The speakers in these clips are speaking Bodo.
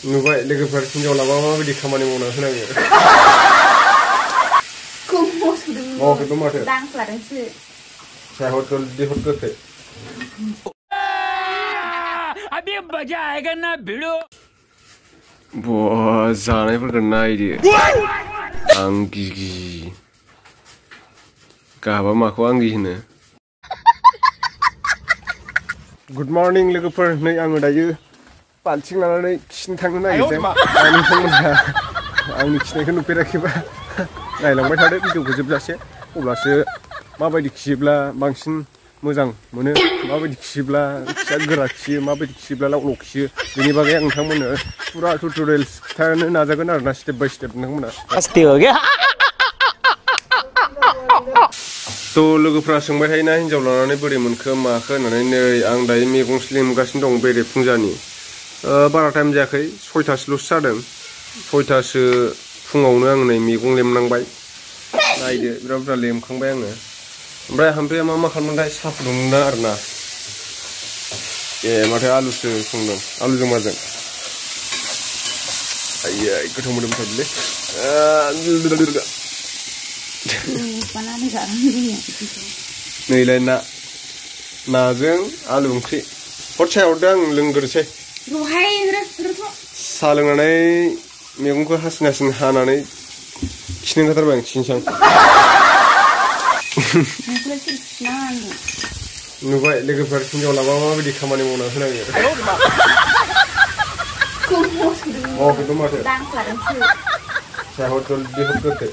नुबाय लोगोफोर हिनजाव लाबा माबायदि खामानि मावना होनांगो मावाखैबो माथो दांफ्लादोंसो साया हर जल्दी हर गोख्रै अभी मजा आएगा ना भिड़ो जानायफोरखौ नायदो आं गिगि गाबा माखौ आंगि होनो गुड मर्निं लोगोफोर नै आङो दायो बाल्थिं लानानै खिनो थांनो नागिरदों नोंथांमोनहा आंनि खिनायखौ नुफेराखैबा नायलांबाय थादो भिडिअखौ जोबजासे अब्लासो माबायदि खियोब्ला बांसिन मोजां मोनो माबायदि खियोब्ला फिसा गोरा खियो माबायदि खियोब्ला लाव लाव खियो बेनि बागै आं नोंथांमोननो पुरा टिउटरियेल्स खिथानो नाजागोन आरोना स्टेप बाय स्टेप नोंथांमोना तो लोगोफ्रा सोंबाय थायोना हिनजाव लानानै बोरै मोनखो माखो होननानै नै आं दायो मैगं लेमगासिनो दं बेरे फुंजानि बारा टाइम जायाखै 6थासोल'सो जादों 6थासो फुङावनो आं नै मैगं लेमनांबाय नायदो बिराद बुरजा लेमखांबाय आङो ओमफ्राय हाम्पेया मा खालामदोंथाय साहा फुदुंदों आरोना ए माथो आलुसो संदों आलुजों माजों आयै गोथाव मोदोमथारलै नैलाय नाजों आलु ओंख्रि हर साया हरदो आं लोंग्रोसै साहा लोंनानै मैगंखौ हासिन हानानै खिनो ओंखारथारबाय आं खिनोसै नुबाय लोगोफोर हिनजाव लाबा माबायदि खामानि मावना होनांगो मावाखैबो माथो साया हर जल्दी हर गोख्रै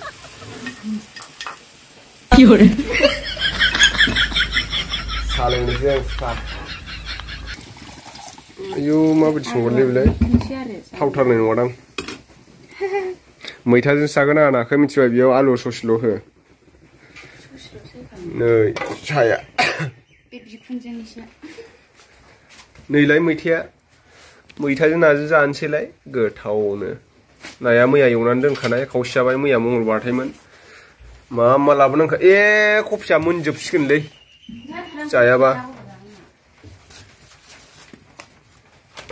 साहा लोंनोसै आं साहा आयौ माबायदि संगोनलै बेलाय थावथारनाय नङादां मैथाजों जागोन आं नाखौ मिथिबाय बेयाव आलु ससेल' हो नै साया नैलाय मैथाजों नाजों जानोसैलाय गोथावनो नाया मैया एवनानै दोनखानाय खावसे जाबाय मैया मंगलबारथायमोन मा लाबोनांखा कफिया मोनजोबसिगोनलै जायाबा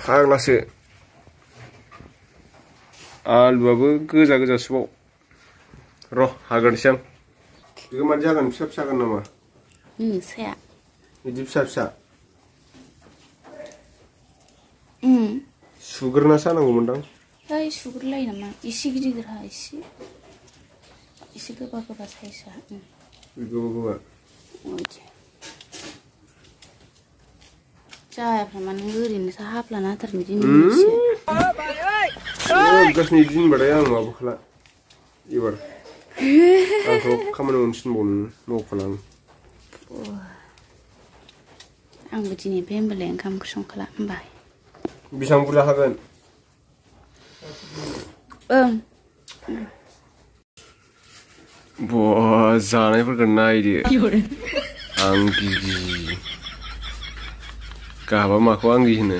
फाग्लासो आलुआबो गोजासोबाव र' हागोनसै आं बेखौ मादि जागोन फिसा जागोन नामा साया बिदि फिसा सुग्रोना सानांगौमोनदां सुग्रोलायो नामा एसे गिदिरहा एसे गोबा साइजआ गोबा जायाफ्रा माने ओरैनोसो हाफ्लाना होथार बिदि गासैनि दिनबाथाय आं माबाखाला एबार आंथ' खामानि मोनसिनबावनो मावखाला आंबो दिनैनिफ्राय होनबालाय ओंखाम ओंख्रि संखाला होनबा बेसेबां बुरजा हागोन जानायफोरखौ नायदो आं गिगि गाबा माखौ आंगि होनो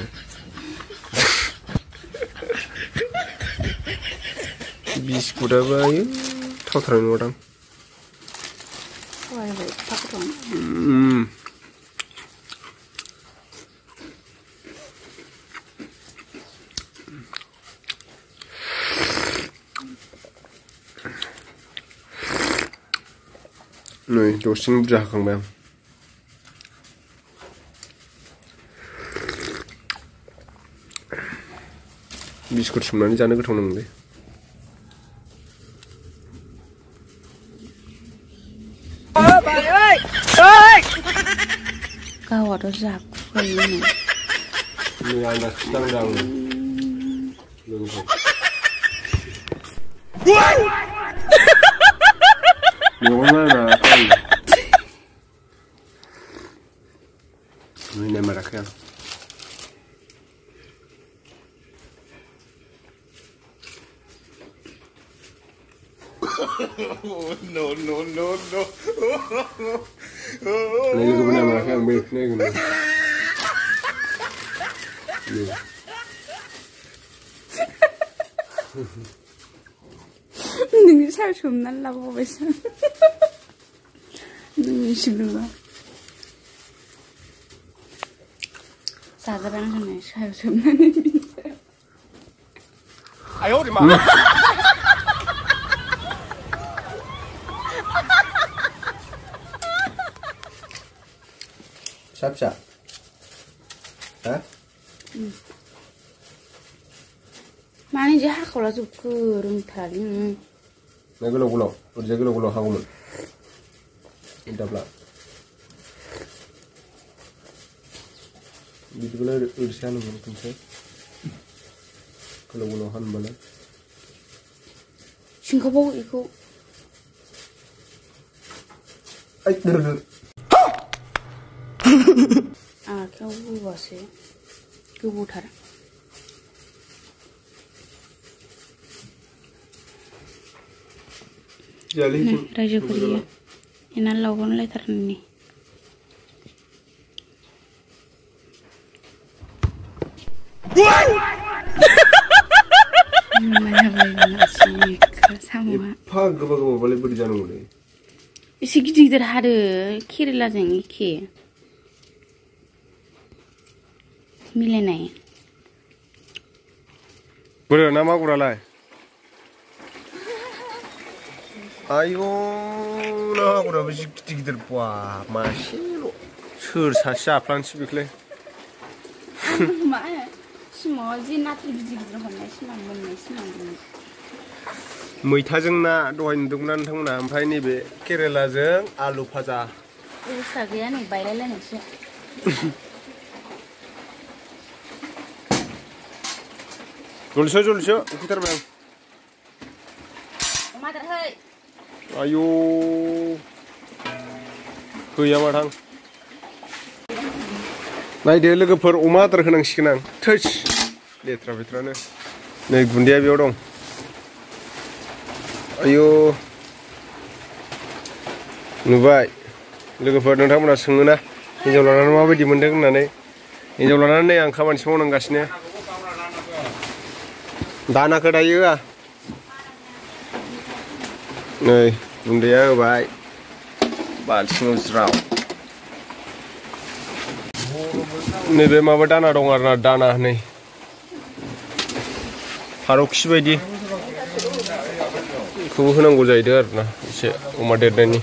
बिस्कुटाबो आयो थावथारनाय नङादां नै दसेनो बुरजा होखांबाय आं बिस्कुट सोमनानै जानो गोथाव नांगौलै गावाथ' जाखुखायो नै आन्दाज नांदों आं मेगन नायना माराखै आं no. Này cái bên này cái bên này cái नोंनि सायाव सोमनानै लाबावबायसो नोंनि सिग्रुबा जाजाबाय होननाय सायाव सोमनानै 哎呦我的妈！ Siap. Hah? Mana je hak kalau tu kurung tali. Nah gelo, kerja gelo hangumun. Indah pula. Gitu gelo ursian mungkin sih. Gelo han bala. Singapura ikut. Ay, dur. Ah, kau buat sih. Kau buat apa? Jali. Raja Puria. Ini lawan letter ni. Mana boleh nasi sama. Pag gaba boleh beri jangan boleh. Isi gidir ada kiri lah jeng iki. Milenai. Boleh nama aku ralai. Ayo, nah aku dah bersih gidir puah masih lo. Sur sasa Francis bikle. Mana? Semua jenis gidir mana semua. मैथाजों ना दहाय नुदोंमोन नोंथांमोना ओमफ्राय नैबे केरेलाजों आलु भाजा अबस्था गैया नै बायलायलायनायसो जलसो उखैथारबाय आं अमा आदार है आयौ गैया माथां नायदो लोगोफोर अमा आदार होनांसिगोन आं थैस लेथ्रा फेथ्रानो नै गुन्दैया बेयाव दं आयौ नुबाय लोगोफोर नोंथांमोना सोङोना हिनजाव लानानै माबायदि मोनदों होननानै हिनजाव लानानै आं खामानिसो मावनांगासिनो दानाखौ दायो नै गुन्दैया होबाय बाल्थिङाव ज्राव नैबे माबा दाना दं आरोना दाना नै फारौ खि बायदि बेखौबो होनांगौ जाहैदों आरोना एसे अमा देरनायनि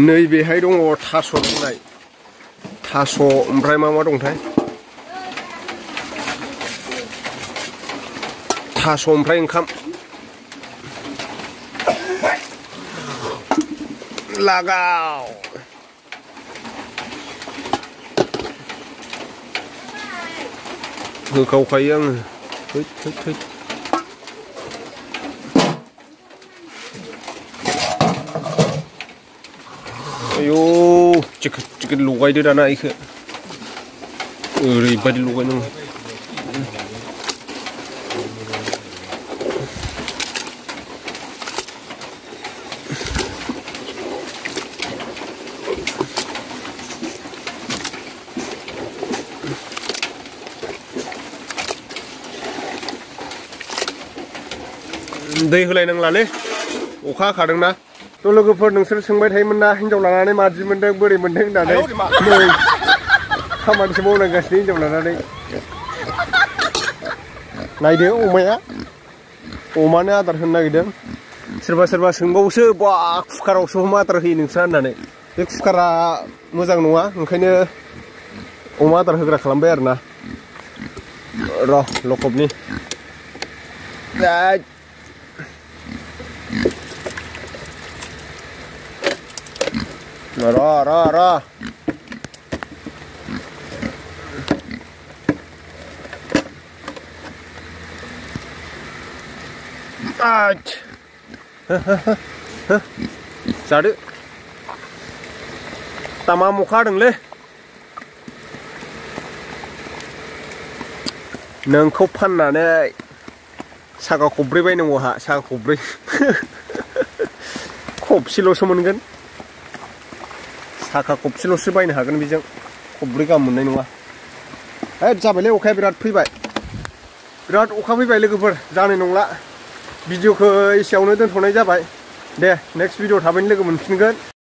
नैबेहाय दङ थास' रुनाय थास' ओमफ्राय मा दंथाय थास' ओमफ्राय ओंखाम लागाव होखावखायो आङो थै आयौ चिकेन लगायदो दाना इखो ओरैबायदि लगायनांगौ दै होलायनांलालै अखा हाखादोंना थ' लोगोफोर नोंसोर सोंबाय थायोमोन ना हिनजाव लानानै मादि मोनदों बोरै मोनदों होननानै नै खामानिसो मावनांगासिनो हिनजाव लानानै नायदो अमाया अमानो आदार होनो नागिरदों सोरबा सोंबावोसो बा कुकारावसो अमा आदार होयो नोंस्रा होननानै बे कुकारा मोजां नङा ओंखायनो अमा आदार होग्रा खालामबाय आरोना र' लकबनि र जादो तामा अखा हादोंलै नोंखौ फाननानै सागा खब्रै बायनांगौ आहा सागा खब्रै खबसेल'सो मोनगोन साखा खबसेल'सो बायनो हागोन बेजों खब्रै गाहाम मोननाय नङा जाबायलै अखाया बिराद फैबाय बिराद अखा फैबाय लोगोफोर जानाय नंला भिडिअखौ एसेयावनो दोनथ'नाय जाबाय दे नेक्स्ट भिडिअ थाबैनो लोगो मोनफिनगोन